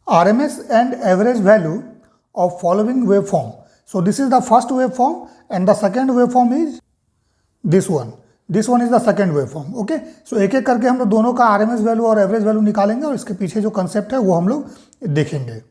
RMS and average value of following waveform. So this is the first waveform and the second waveform is this one. This one is the second waveform. Okay, so एक एक करके हम लोग दोनों का RMS value और average value निकालेंगे और इसके पीछे जो कंसेप्ट है वो हम लोग देखेंगे.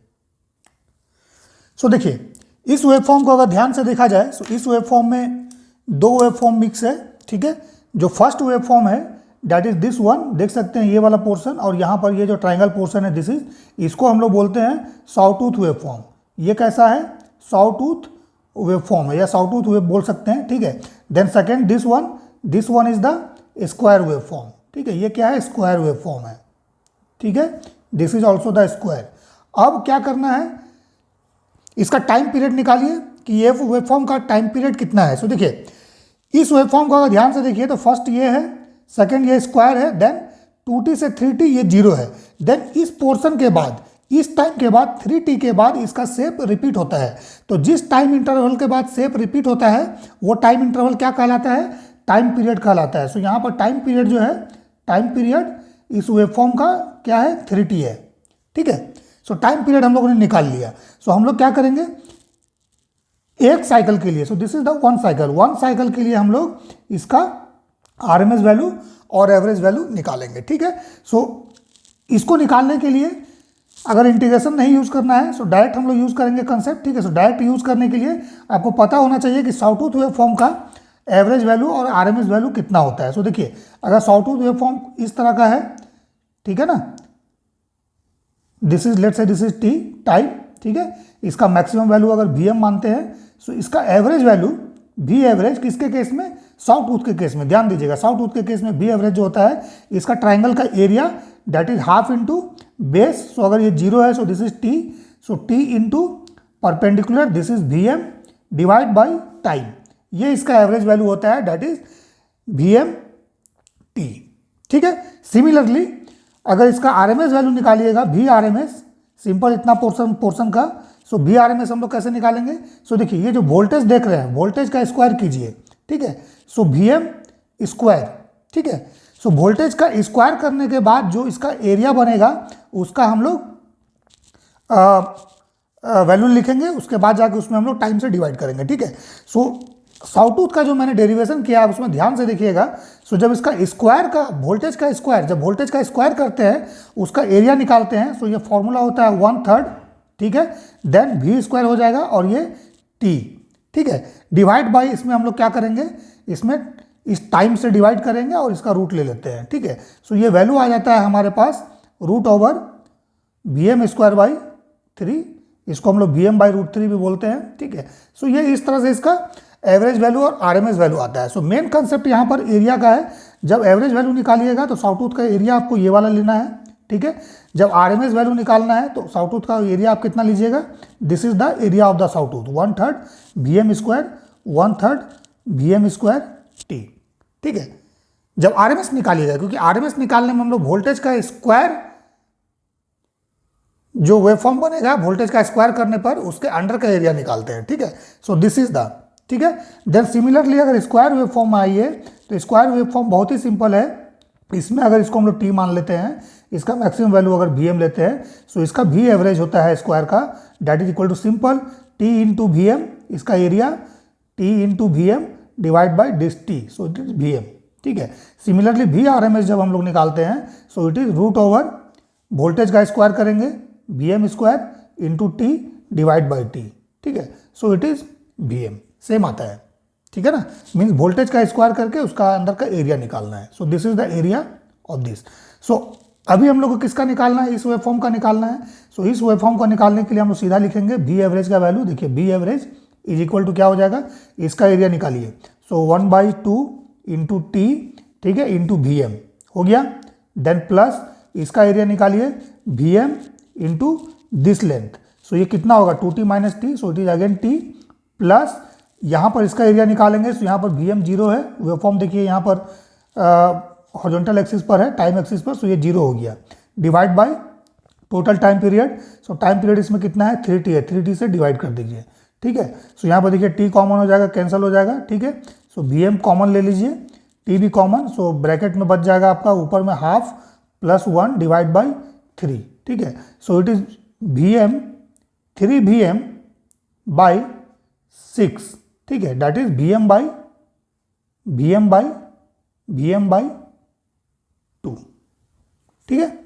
सो देखिए, इस वेवफॉर्म को अगर ध्यान से देखा जाए तो इस वेवफॉर्म में दो वेवफॉर्म मिक्स है. ठीक है, जो फर्स्ट वेवफॉर्म है दैट इज दिस वन, देख सकते हैं ये वाला पोर्शन, और यहाँ पर ये जो ट्राइंगल पोर्शन है दिस इज, इसको हम लोग बोलते हैं सॉटूथ वेवफॉर्म. ये कैसा है? सॉटूथ वेवफॉर्म है या सॉटूथ वेव बोल सकते हैं. ठीक है, then second this one is the square waveform. ठीक है, ये क्या है? स्क्वायर वेवफॉर्म है. ठीक है, this is also the square. अब क्या करना है, इसका टाइम पीरियड निकालिए कि ये वेवफॉर्म का टाइम पीरियड कितना है. सो देखिए, इस वेवफॉर्म को अगर ध्यान से देखिए तो फर्स्ट ये है, सेकंड ये स्क्वायर है, देन 2t से 3t ये 0 है. देन इस पोर्शन के बाद, इस टाइम के बाद 3t के बाद इसका शेप रिपीट होता है. तो जिस टाइम इंटरवल के बाद शेप रिपीट होता है वो टाइम इंटरवल क्या कहलाता है? टाइम पीरियड कहलाता है. सो यहाँ पर टाइम पीरियड जो है, टाइम पीरियड इस वेवफॉर्म का क्या है? 3t है. ठीक है, सो टाइम पीरियड हम लोगों ने निकाल लिया. सो हम लोग क्या करेंगे, एक साइकिल के लिए, सो this is the one cycle के लिए हम लोग इसका RMS वैल्यू और एवरेज वैल्यू निकालेंगे. ठीक है, सो इसको निकालने के लिए अगर इंटीग्रेशन नहीं यूज़ करना है सो डायरेक्ट हम लोग यूज़ करेंगे कंसेप्ट. ठीक है, सो डायरेक्ट यूज़ करने के लिए आपको पता होना चाहिए कि सॉटूथ वेवफॉर्म का एवरेज वैल्यू और RMS वैल्यू कितना होता है. सो देखिए, अगर सॉटूथ वेवफॉर्म इस तरह का है, ठीक है ना, this is, let's say this is t time. ठीक है, इसका मैक्सिमम वैल्यू अगर Vm मानते हैं सो इसका एवरेज वैल्यू V एवरेज किसके केस में? सॉटूथ के केस में. ध्यान दीजिएगा, सॉटूथ के केस में V एवरेज जो होता है इसका ट्राइंगल का area that is half into base. So अगर ये 0 है so this is t, so t into perpendicular this is Vm divide by time. ये इसका एवरेज वैल्यू होता है दैट इज Vmt. ठीक है, सिमिलरली अगर इसका RMS वैल्यू निकालिएगा, VRMS, सिंपल इतना पोर्शन का, सो VRMS हम लोग कैसे निकालेंगे? सो देखिए, ये जो वोल्टेज देख रहे हैं, वोल्टेज का स्क्वायर कीजिए. ठीक है, सो Vm स्क्वायर. ठीक है, सो वोल्टेज का स्क्वायर करने के बाद जो इसका एरिया बनेगा उसका हम लोग वैल्यू लिखेंगे, उसके बाद जाके उसमें हम लोग टाइम से डिवाइड करेंगे. ठीक है, सो सॉटूथ का जो मैंने डेरिवेशन किया है उसमें ध्यान से देखिएगा. सो जब इसका स्क्वायर का वोल्टेज का स्क्वायर, जब वोल्टेज का स्क्वायर करते हैं उसका एरिया निकालते हैं, सो ये फॉर्मूला होता है 1/3. ठीक है, देन V स्क्वायर हो जाएगा और ये t. ठीक है, डिवाइड बाई, इसमें हम लोग क्या करेंगे, इसमें इस टाइम से डिवाइड करेंगे और इसका रूट ले लेते हैं. ठीक है, सो ये वैल्यू आ जाता है हमारे पास √Vm स्क्वायर बाई 3. इसको हम लोग Vm/√3 भी बोलते हैं. ठीक है, सो ये इस तरह से इसका एवरेज वैल्यू और RMS वैल्यू आता है. सो मेन कंसेप्ट यहाँ पर एरिया का है. जब एवरेज वैल्यू निकालिएगा तो सॉटूथ का एरिया आपको ये वाला लेना है. ठीक है, जब RMS वैल्यू निकालना है तो सॉटूथ का एरिया आप कितना लीजिएगा? This is the area of the sawtooth, 1/3 Vm square, 1/3 Vm square t. ठीक है, जब RMS निकालिएगा, क्योंकि RMS निकालने में हम लोग वोल्टेज का स्क्वायर, जो वेवफॉर्म बनेगा वोल्टेज का स्क्वायर करने पर उसके अंडर का एरिया निकालते हैं. ठीक है, सो दिस इज द, ठीक है, देन सिमिलरली अगर स्क्वायर वेवफॉर्म में आइए तो स्क्वायर वेवफॉर्म बहुत ही सिंपल है. इसमें अगर इसको हम लोग t मान लेते हैं, इसका मैक्सिमम वैल्यू अगर Vm लेते हैं, सो इसका V एवरेज होता है स्क्वायर का, that is equal to simple t into Vm, इसका area t into Vm divide by this t, so it is Vm. ठीक है, सिमिलरली VRMS जब हम लोग निकालते हैं सो इट इज √ वोल्टेज का स्क्वायर करेंगे Vm square into t divide by t. ठीक है, सो इट इज Vm, सेम आता है. ठीक है ना, मीन्स वोल्टेज का स्क्वायर करके उसका अंदर का एरिया निकालना है. So this is the area of this. So अभी हम लोग को किसका निकालना है? इस वेवफॉर्म का निकालना है. सो इस वेवफॉर्म का निकालने के लिए हम लोग सीधा लिखेंगे V एवरेज का वैल्यू. देखिए, V average is equal to क्या हो जाएगा, इसका एरिया निकालिए. सो 1/2 इंटू t, ठीक है, इंटू Vm हो गया. देन प्लस इसका एरिया निकालिए Vm इंटू दिस लेंथ. सो ये कितना होगा? 2t - t, so it is again t plus यहाँ पर इसका एरिया निकालेंगे. सो यहाँ पर Vm 0 है. वेवफॉर्म देखिए यहाँ पर हॉरिजॉन्टल एक्सिस पर है, टाइम एक्सिस पर, सो ये 0 हो गया. Divide by total time period. So time period इसमें कितना है? 3t है. 3t से डिवाइड कर दीजिए. ठीक है, सो यहाँ पर देखिए t कॉमन हो जाएगा, कैंसिल हो जाएगा. ठीक है, सो Vm कॉमन ले लीजिए, t भी कॉमन, सो ब्रैकेट में बच जाएगा आपका ऊपर में हाफ प्लस 1 डिवाइड बाई 3. ठीक है, सो it is VM 3 VM by 6, ठीक है, दैट इज VM बाई 2, ठीक है।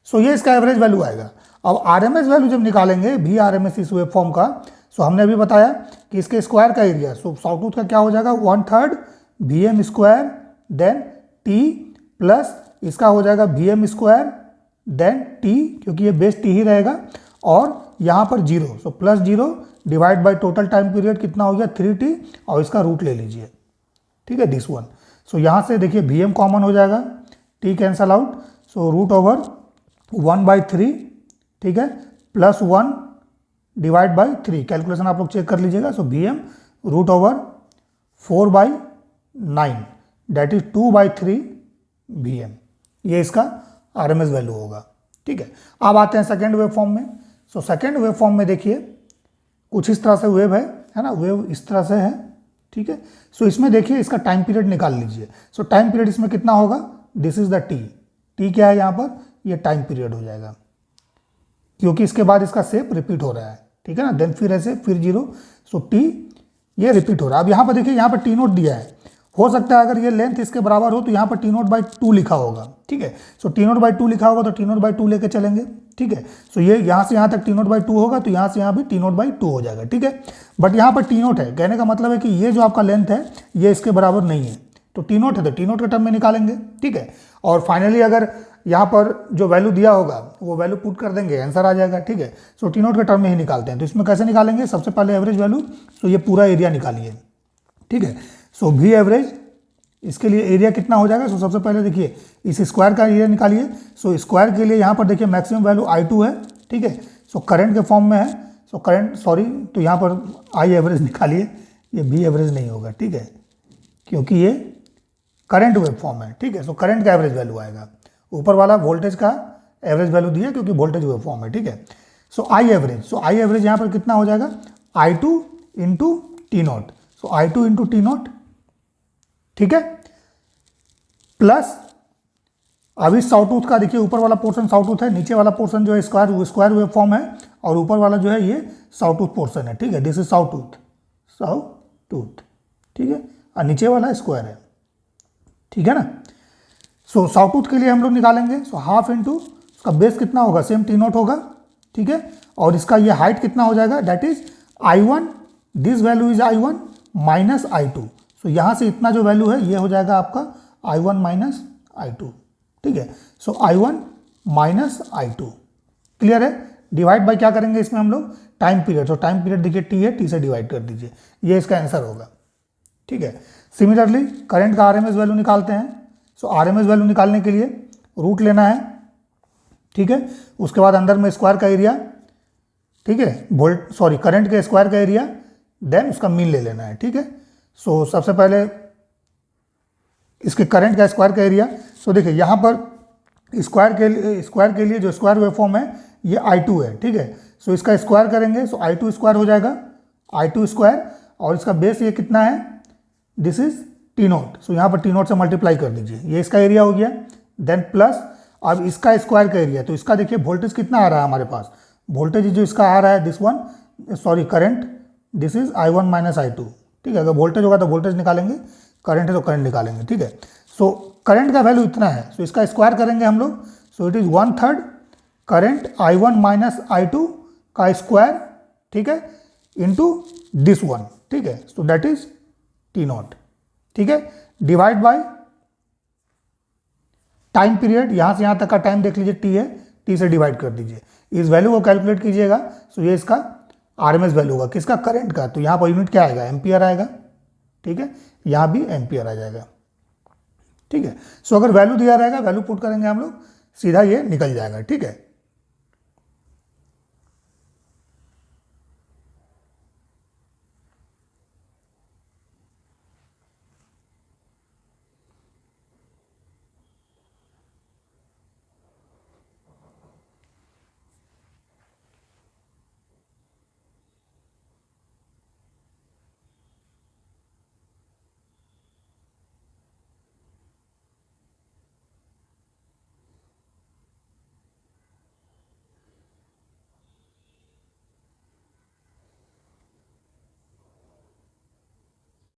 सो ये इसका एवरेज वैल्यू आएगा। अब आरएमएस वैल्यू जब निकालेंगे भी आरएमएस इस वेव फॉर्म का, सो हमने अभी बताया कि इसके स्क्वायर का एरिया, सो साउटूथ का क्या हो जाएगा 1/3 VM square then T plus इसका हो जाएगा VM स्क्वायर देन T, क्योंकि ये बेस T ही रहेगा, और यहाँ पर 0, so plus 0 divide by total time period कितना हो गया 3T, और इसका रूट ले लीजिए, ठीक है, दिस वन। सो यहाँ से देखिए VM कॉमन हो जाएगा, T cancel out, so root over 1/3, ठीक है, प्लस 1 डिवाइड बाई 3, कैलकुलेशन आप लोग चेक कर लीजिएगा। So VM root over 4/9 that is 2/3 VM, ये इसका आरएमएस वैल्यू होगा, ठीक है। अब आते हैं सेकेंड वेव फॉर्म में। सो सेकेंड वेव फॉर्म में देखिए कुछ इस तरह से वेव है ना, वेव इस तरह से है, ठीक है। सो इसमें देखिए इसका टाइम पीरियड निकाल लीजिए। सो टाइम पीरियड इसमें कितना होगा, दिस इज द टी क्या है यहाँ पर, ये टाइम पीरियड हो जाएगा, क्योंकि इसके बाद इसका शेप रिपीट हो रहा है, ठीक है ना, देन फिर ऐसे फिर 0, सो टी ये रिपीट हो रहा है। अब यहाँ पर देखिए यहाँ पर टी नोट दिया है, हो सकता है अगर ये लेंथ इसके बराबर हो तो यहाँ पर T0/2 लिखा होगा, ठीक है। सो T0/2 लिखा होगा तो T0/2 लेके चलेंगे, ठीक है। सो ये यहाँ से यहाँ तक T0/2 होगा तो यहाँ से यहाँ भी T0/2 हो जाएगा, ठीक है। बट यहाँ पर T0 है, कहने का मतलब है कि ये जो आपका लेंथ है ये इसके बराबर नहीं है, तो T0 है तो T0 के टर्म में निकालेंगे, ठीक है। और फाइनली अगर यहाँ पर जो वैल्यू दिया होगा वो वैल्यू पुट कर देंगे, आंसर आ जाएगा, ठीक है। सो T0 के टर्म में ही निकालते हैं। तो इसमें कैसे निकालेंगे, सबसे पहले एवरेज वैल्यू, सो ये पूरा एरिया निकालिए, ठीक है। सो V एवरेज, इसके लिए एरिया कितना हो जाएगा, सो सबसे पहले देखिए इस स्क्वायर का एरिया निकालिए। सो स्क्वायर के लिए यहाँ पर देखिए मैक्सिमम वैल्यू I2 है, ठीक है। सो करंट के फॉर्म में है, सो करंट सॉरी, तो यहाँ पर I एवरेज निकालिए, ये V एवरेज नहीं होगा, ठीक है, क्योंकि ये करंट वेव फॉर्म है, ठीक है। सो करंट का एवरेज वैल्यू आएगा, ऊपर वाला वोल्टेज का एवरेज वैल्यू दिया क्योंकि वोल्टेज वेव फॉर्म है, ठीक है। सो I average, so I average यहाँ पर कितना हो जाएगा I2 इंटू T0, सो I2 इंटू T0, ठीक है, प्लस अब इस साउटूथ का देखिए ऊपर वाला पोर्शन साउटूथ है, नीचे वाला पोर्शन जो है स्क्वायर वेव फॉर्म है, और ऊपर वाला जो है ये साउटूथ पोर्शन है, ठीक है। दिस इज साउटूथ, ठीक है, और नीचे वाला स्क्वायर है, ठीक है ना। सो साउटूथ के लिए हम लोग निकालेंगे, सो हाफ इंटू उसका बेस कितना होगा, सेम T0 होगा, ठीक है, और इसका ये हाइट कितना हो जाएगा, that is I1, this value is I1 minus I2। सो यहाँ से इतना जो वैल्यू है ये हो जाएगा आपका I1 माइनस I2, ठीक है। सो I1 माइनस I2, क्लियर है। डिवाइड बाय क्या करेंगे इसमें हम लोग, टाइम पीरियड, तो टाइम पीरियड देखिए T है, T से डिवाइड कर दीजिए, ये इसका आंसर होगा, ठीक है। सिमिलरली करंट का आरएमएस वैल्यू निकालते हैं। सो आरएमएस वैल्यू निकालने के लिए रूट लेना है, ठीक है, उसके बाद अंदर में स्क्वायर का एरिया, ठीक है, करंट के स्क्वायर का एरिया, देन उसका मीन ले लेना है, ठीक है। सो सबसे पहले इसके करंट का स्क्वायर का एरिया, सो देखिए यहाँ पर स्क्वायर के लिए जो स्क्वायर वेव फॉर्म है ये I2 है, ठीक है। सो इसका स्क्वायर करेंगे, सो I2 स्क्वायर हो जाएगा I2 स्क्वायर, और इसका बेस ये कितना है, दिस इज T0, सो यहाँ पर T0 से मल्टीप्लाई कर दीजिए, ये इसका एरिया हो गया, देन प्लस अब इसका स्क्वायर का एरिया, तो इसका देखिए वोल्टेज कितना आ रहा है हमारे पास, वोल्टेज जो इसका आ रहा है this one, current, this is I1 minus I2, ठीक है। अगर वोल्टेज होगा तो वोल्टेज निकालेंगे, करंट है तो करंट निकालेंगे, ठीक है। सो करंट का वैल्यू इतना है, सो इसका स्क्वायर करेंगे हम लोग, सो it is 1/3 current I1 minus I2 का स्क्वायर, ठीक है, इंटू दिस वन, ठीक है, सो दैट इज T0, ठीक है, डिवाइड बाय टाइम पीरियड, यहां से यहां तक का टाइम देख लीजिए T है, T से डिवाइड कर दीजिए, इस वैल्यू को कैलकुलेट कीजिएगा। सो ये इसका आरएमएस वैल्यू होगा किसका, करंट का, तो यहाँ पर यूनिट क्या आएगा, एम्पियर आएगा, ठीक है, यहाँ भी एम्पियर आ जाएगा, ठीक है। सो अगर वैल्यू दिया रहेगा, वैल्यू पुट करेंगे हम लोग, सीधा ये निकल जाएगा, ठीक है।